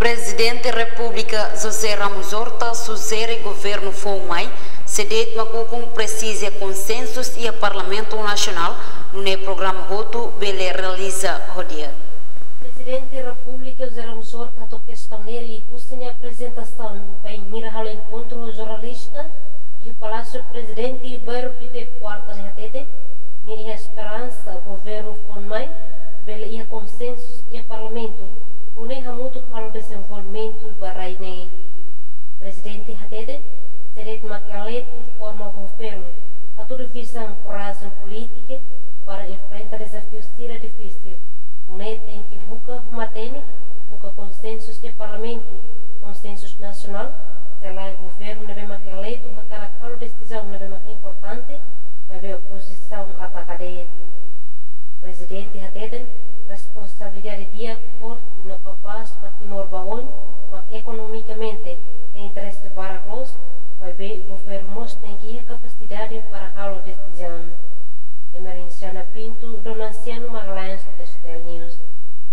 Presidente da República José Ramos Horta sugere governo FOMAI cedet com precisa consensos e a Parlamento Nacional no programa Roto Bele realiza rodia. Presidente da República José Ramos Horta a questão nele e a apresentação para ir ao encontro jornalista e o Palácio Presidente Bairro Pite Quarta de Hatete e a esperança governo FOMAI Bele e consensos e a Parlamento uneha muito para o desenvolvimento baraine. Presidente Hatete será maquialeto forma o governo a toda visão coragem política para enfrentar desafios difíceis. Une tem que buscar consensos de parlamento, consensos nacional, se lá o governo deve maquialeto a cada decisão deve mais importante, vai ver a oposição atacadeia. Presidente Hatete responsabilidade dia forte no capaz para Timor Baon, mas economicamente em interesse para nós, vai ver o governo tem que ter capacidade para a decisão. Emerência Pinto, Dona Anciano Magalhães, Testel News.